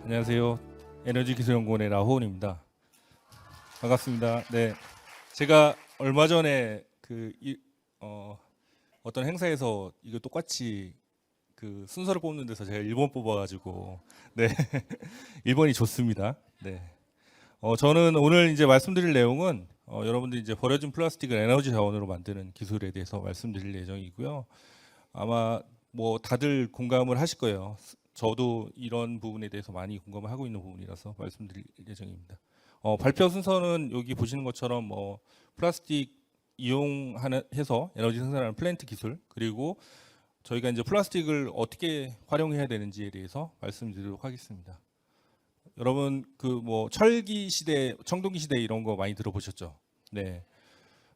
안녕하세요. 에너지기술연구원의 라호원입니다. 반갑습니다. 네, 제가 얼마 전에 어떤 행사에서 이거 똑같이 그 순서를 뽑는 데서 제가 1번 뽑아가지고 네, 1번이 좋습니다. 네, 저는 오늘 이제 말씀드릴 내용은 여러분들이 이제 버려진 플라스틱을 에너지 자원으로 만드는 기술에 대해서 말씀드릴 예정이고요. 아마 뭐 다들 공감을 하실 거예요. 저도 이런 부분에 대해서 많이 공감을 하고 있는 부분이라서 말씀드릴 예정입니다. 발표 순서는 여기 보시는 것처럼 뭐 플라스틱 이용해서 에너지 생산하는 플랜트 기술, 그리고 저희가 이제 플라스틱을 어떻게 활용해야 되는지에 대해서 말씀드리도록 하겠습니다. 여러분 그 뭐 철기 시대, 청동기 시대 이런 거 많이 들어보셨죠? 네.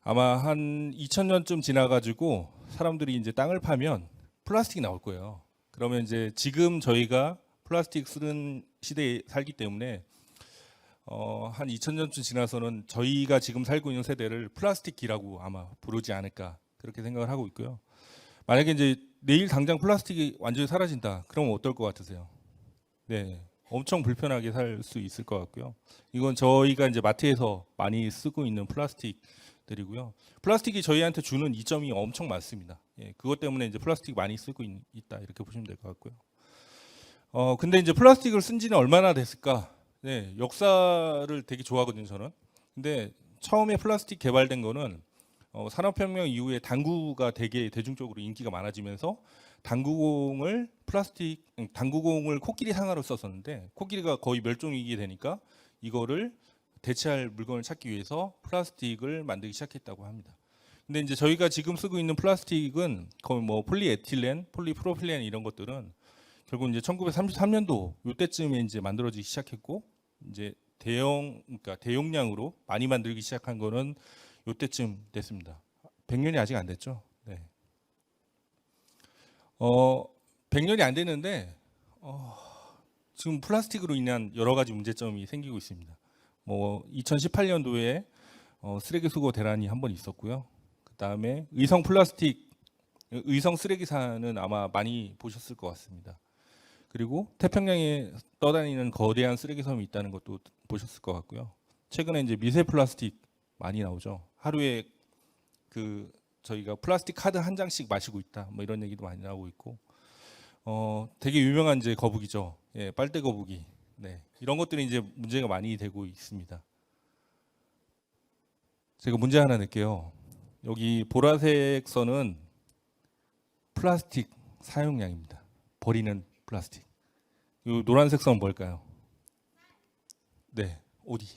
아마 한 2000년쯤 지나가지고 사람들이 이제 땅을 파면 플라스틱이 나올 거예요. 그러면 이제 지금 저희가 플라스틱 쓰는 시대에 살기 때문에 한 2000년쯤 지나서는 저희가 지금 살고 있는 세대를 플라스틱기라고 아마 부르지 않을까 그렇게 생각을 하고 있고요. 만약에 이제 내일 당장 플라스틱이 완전히 사라진다. 그러면 어떨 것 같으세요? 네, 엄청 불편하게 살 수 있을 것 같고요. 이건 저희가 이제 마트에서 많이 쓰고 있는 플라스틱들이고요. 플라스틱이 저희한테 주는 이점이 엄청 많습니다. 예, 그것 때문에 이제 플라스틱 많이 쓰고 있다 이렇게 보시면 될 것 같고요. 근데 이제 플라스틱을 쓴 지는 얼마나 됐을까? 네, 역사를 되게 좋아하거든요, 저는. 근데 처음에 플라스틱 개발된 거는 산업혁명 이후에 당구가 되게 대중적으로 인기가 많아지면서 당구공을 코끼리 상아로 썼었는데 코끼리가 거의 멸종 위기에 되니까 이거를 대체할 물건을 찾기 위해서 플라스틱을 만들기 시작했다고 합니다. 근데 이제 저희가 지금 쓰고 있는 플라스틱은 거의 뭐 폴리에틸렌, 폴리프로필렌 이런 것들은 결국 이제 1933년도 이때쯤에 이제 만들어지기 시작했고, 이제 그러니까 대용량으로 많이 만들기 시작한 거는 이때쯤 됐습니다. 100년이 아직 안 됐죠. 네. 100년이 안 됐는데 지금 플라스틱으로 인한 여러 가지 문제점이 생기고 있습니다. 뭐 2018년도에 쓰레기 수거 대란이 한 번 있었고요. 그 다음에 의성 쓰레기산은 아마 많이 보셨을 것 같습니다. 그리고 태평양에 떠다니는 거대한 쓰레기 섬이 있다는 것도 보셨을 것 같고요. 최근에 이제 미세 플라스틱 많이 나오죠. 하루에 저희가 플라스틱 카드 한 장씩 마시고 있다. 뭐 이런 얘기도 많이 나오고 있고, 되게 유명한 이제 거북이죠. 예, 빨대 거북이. 네, 이런 것들이 이제 문제가 많이 되고 있습니다. 제가 문제 하나 낼게요. 여기 보라색 선은 플라스틱 사용량입니다. 버리는 플라스틱. 이 노란색 선 뭘까요? 네, 어디?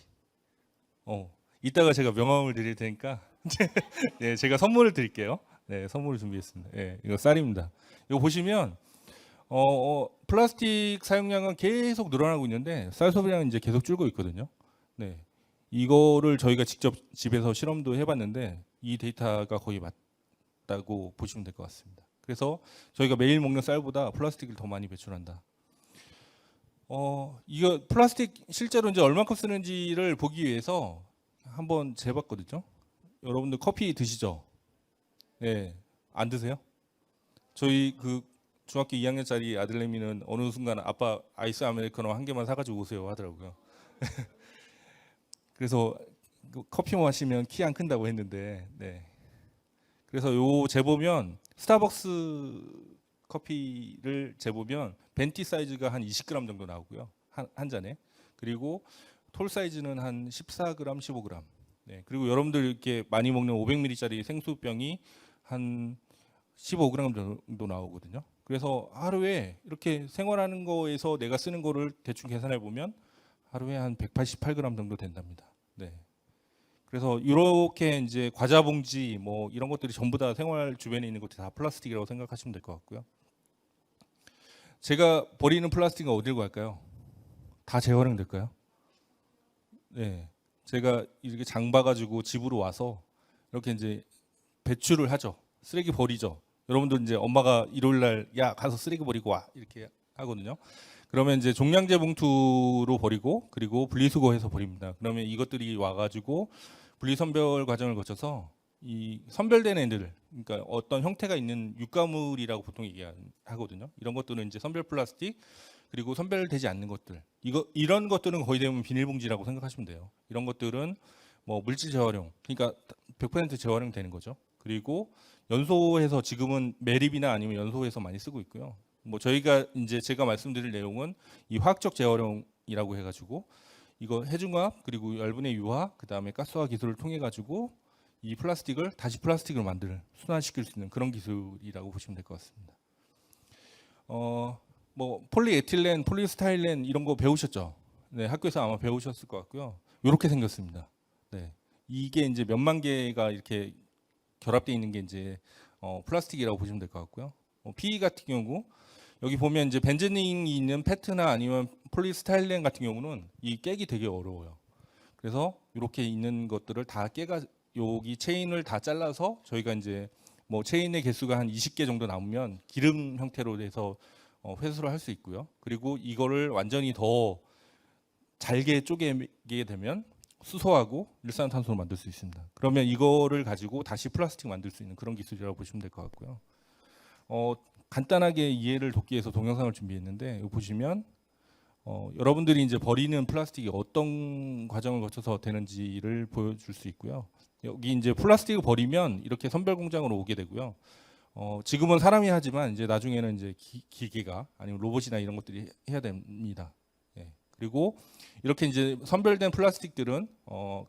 이따가 제가 명함을 드릴 테니까 네, 제가 선물을 드릴게요. 네, 선물을 준비했습니다. 네, 이거 쌀입니다. 이거 보시면 플라스틱 사용량은 계속 늘어나고 있는데 쌀 소비량은 이제 계속 줄고 있거든요. 네, 이거를 저희가 직접 집에서 실험도 해봤는데 이 데이터가 거의 맞다고 보시면 될 것 같습니다. 그래서 저희가 매일 먹는 쌀보다 플라스틱을 더 많이 배출한다. 이거 플라스틱 실제로 이제 얼마큼 쓰는지를 보기 위해서 한번 재봤거든요. 여러분들 커피 드시죠? 네, 안 드세요? 저희 그 중학교 2학년짜리 아들내미는 어느 순간 아빠 아이스 아메리카노 한 개만 사가지고 오세요 하더라고요. 그래서 커피 마시면 키 안 큰다고 했는데, 네. 그래서 요 재보면 스타벅스 커피를 재보면 벤티 사이즈가 한 20g 정도 나오고요. 한 잔에. 그리고 톨 사이즈는 한 14g, 15g. 네. 그리고 여러분들 이렇게 많이 먹는 500ml짜리 생수병이 한 15g 정도 나오거든요. 그래서 하루에 이렇게 생활하는 거에서 내가 쓰는 거를 대충 계산해 보면 하루에 한 188g 정도 된답니다. 네. 그래서 이렇게 이제 과자 봉지 뭐 이런 것들이 전부 다 생활 주변에 있는 것들이 다 플라스틱이라고 생각하시면 될 것 같고요. 제가 버리는 플라스틱은 어디로 갈까요? 다 재활용될까요? 네. 제가 이렇게 장 봐가지고 집으로 와서 이렇게 이제 배출을 하죠. 쓰레기 버리죠. 여러분들 이제 엄마가 일요일 날 야 가서 쓰레기 버리고 와 이렇게 하거든요. 그러면 이제 종량제 봉투로 버리고 그리고 분리수거해서 버립니다. 그러면 이것들이 와가지고 분리선별 과정을 거쳐서 이 선별된 애들, 그러니까 어떤 형태가 있는 육가물이라고 보통 얘기하거든요. 이런 것들은 이제 선별 플라스틱, 그리고 선별되지 않는 것들, 이런 것들은 거의 대부분 비닐봉지라고 생각하시면 돼요. 이런 것들은 뭐 물질 재활용, 그러니까 100% 재활용 되는 거죠. 그리고 연소해서 지금은 매립이나 아니면 연소해서 많이 쓰고 있고요. 뭐 저희가 이제 제가 말씀드릴 내용은 이 화학적 재활용이라고 해가지고 이거 해중화학 그리고 열분해 유화 그다음에 가스화 기술을 통해 가지고 이 플라스틱을 다시 플라스틱으로 만들 순환시킬 수 있는 그런 기술이라고 보시면 될 것 같습니다. 뭐 폴리에틸렌, 폴리스타일렌 이런 거 배우셨죠? 네, 학교에서 아마 배우셨을 것 같고요. 이렇게 생겼습니다. 네, 이게 이제 몇만 개가 이렇게 결합되어 있는 게 이제 플라스틱이라고 보시면 될 것 같고요. PE 같은 경우 여기 보면 이제 벤즈닝이 있는 페트나 아니면 폴리스타일렌 같은 경우는 이 깨기 되게 어려워요. 그래서 이렇게 있는 것들을 다 깨가 여기 체인을 다 잘라서 저희가 이제 뭐 체인의 개수가 한 20개 정도 남으면 기름 형태로 돼서 회수를 할 수 있고요. 그리고 이거를 완전히 더 잘게 쪼개게 되면 수소하고 일산탄소를 만들 수 있습니다. 그러면 이거를 가지고 다시 플라스틱 만들 수 있는 그런 기술이라고 보시면 될 것 같고요. 간단하게 이해를 돕기 위해서 동영상을 준비했는데 여기 보시면 여러분들이 이제 버리는 플라스틱이 어떤 과정을 거쳐서 되는지를 보여줄 수 있고요. 여기 이제 플라스틱을 버리면 이렇게 선별 공장으로 오게 되고요. 지금은 사람이 하지만 이제 나중에는 이제 기계가 아니면 로봇이나 이런 것들이 해야 됩니다. 예. 그리고 이렇게 이제 선별된 플라스틱들은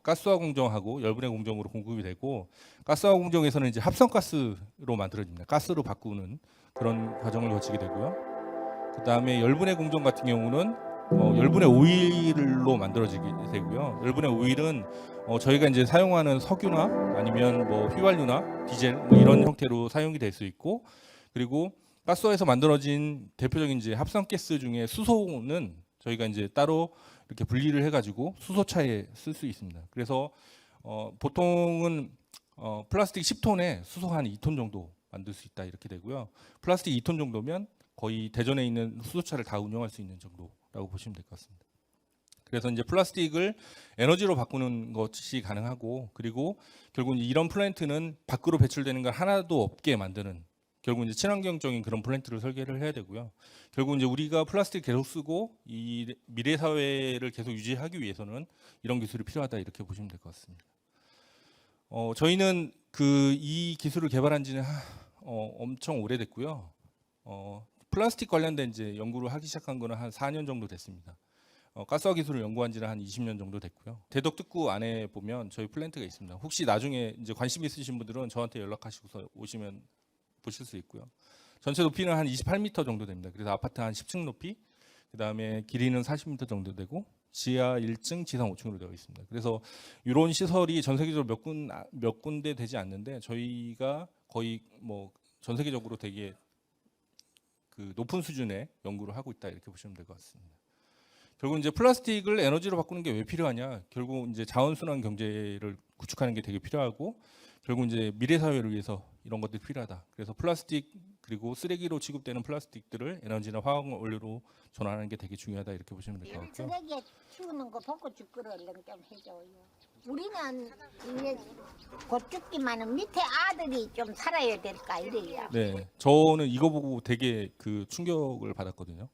가스화 공정하고 열분해 공정으로 공급이 되고 가스화 공정에서는 이제 합성가스로 만들어집니다. 가스로 바꾸는 그런 과정을 거치게 되고요. 그 다음에 열분해 공정 같은 경우는 열분해 오일로 만들어지게 되고요. 열분해 오일은 저희가 이제 사용하는 석유나 아니면 뭐 휘발유나 디젤 뭐 이런 형태로 사용이 될 수 있고, 그리고 가스화에서 만들어진 대표적인 이제 합성가스 중에 수소는 저희가 이제 따로 이렇게 분리를 해가지고 수소차에 쓸 수 있습니다. 그래서 보통은 플라스틱 10톤에 수소 한 2톤 정도 만들 수 있다 이렇게 되고요. 플라스틱 2톤 정도면 거의 대전에 있는 수소차를 다 운영할 수 있는 정도라고 보시면 될 것 같습니다. 그래서 이제 플라스틱을 에너지로 바꾸는 것이 가능하고, 그리고 결국 이런 플랜트는 밖으로 배출되는 걸 하나도 없게 만드는 결국 이제 친환경적인 그런 플랜트를 설계를 해야 되고요. 결국 이제 우리가 플라스틱 계속 쓰고 이 미래 사회를 계속 유지하기 위해서는 이런 기술이 필요하다 이렇게 보시면 될 것 같습니다. 저희는 이 기술을 개발한 지는 엄청 오래됐고요. 플라스틱 관련된 이제 연구를 하기 시작한 거는 한 4년 정도 됐습니다. 가스화 기술을 연구한 지는 한 20년 정도 됐고요. 대덕특구 안에 보면 저희 플랜트가 있습니다. 혹시 나중에 이제 관심 있으신 분들은 저한테 연락하시고서 오시면 보실 수 있고요. 전체 높이는 한 28m 정도 됩니다. 그래서 아파트 한 10층 높이, 그다음에 길이는 40m 정도 되고 지하 1층, 지상 5층으로 되어 있습니다. 그래서 이런 시설이 전 세계적으로 몇 군데 되지 않는데 저희가 거의 뭐 전 세계적으로 되게 높은 수준의 연구를 하고 있다 이렇게 보시면 될 것 같습니다. 결국 이제 플라스틱을 에너지로 바꾸는 게 왜 필요하냐? 결국 이제 자원순환 경제를 구축하는 게 되게 필요하고, 결국 이제 미래 사회를 위해서 이런 것들이 필요하다. 그래서 플라스틱 그리고 쓰레기로 취급되는 플라스틱들을 에너지나 화학 원료로 전환하는 게 되게 중요하다 이렇게 보시면 될 것 같고요. 쓰레기 치우는 거 보고 죽거를 얼른 좀 해줘요. 우리는 이제 곧 죽기만은 밑에 아들이 좀 살아야 될까 이래요. 네, 저는 이거 보고 되게 충격을 받았거든요.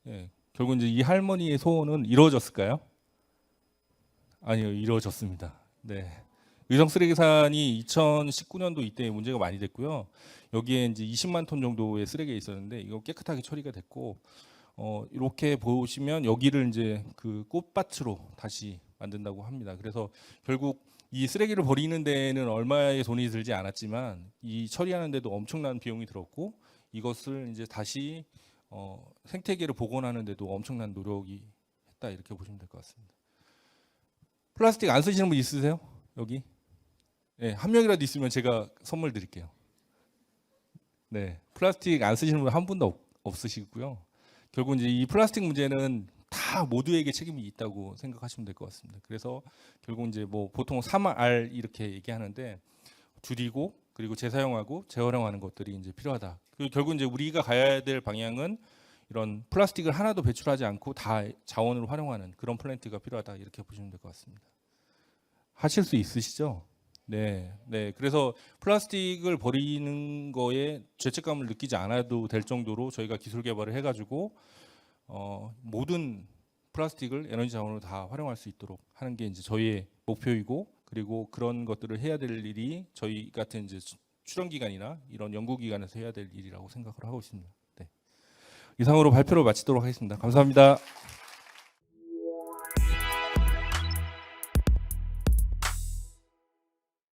예, 결국 이제 이 할머니의 소원은 이루어졌을까요? 아니요, 이루어졌습니다. 네. 의성 쓰레기산이 2019년도 이때 문제가 많이 됐고요. 여기에 이제 20만 톤 정도의 쓰레기가 있었는데 이거 깨끗하게 처리가 됐고, 이렇게 보시면 여기를 이제 꽃밭으로 다시 만든다고 합니다. 그래서 결국 이 쓰레기를 버리는 데는 얼마의 돈이 들지 않았지만 이 처리하는 데도 엄청난 비용이 들었고, 이것을 이제 다시 생태계를 복원하는 데도 엄청난 노력이 했다 이렇게 보시면 될 것 같습니다. 플라스틱 안 쓰시는 분 있으세요? 여기? 네, 한 명이라도 있으면 제가 선물 드릴게요. 네, 플라스틱 안 쓰시는 분 한 분도 없으시고요. 결국 이제 이 플라스틱 문제는 다 모두에게 책임이 있다고 생각하시면 될 것 같습니다. 그래서 결국 이제 뭐 보통 3R 이렇게 얘기하는데 줄이고 그리고 재사용하고 재활용하는 것들이 이제 필요하다. 그리고 결국 이제 우리가 가야 될 방향은 이런 플라스틱을 하나도 배출하지 않고 다 자원으로 활용하는 그런 플랜트가 필요하다 이렇게 보시면 될 것 같습니다. 하실 수 있으시죠? 네, 네. 그래서 플라스틱을 버리는 거에 죄책감을 느끼지 않아도 될 정도로 저희가 기술 개발을 해가지고 모든 플라스틱을 에너지 자원으로 다 활용할 수 있도록 하는 게 이제 저희의 목표이고, 그리고 그런 것들을 해야 될 일이 저희 같은 이제 출연기관이나 이런 연구기관에서 해야 될 일이라고 생각을 하고 있습니다. 네. 이상으로 발표를 마치도록 하겠습니다. 감사합니다.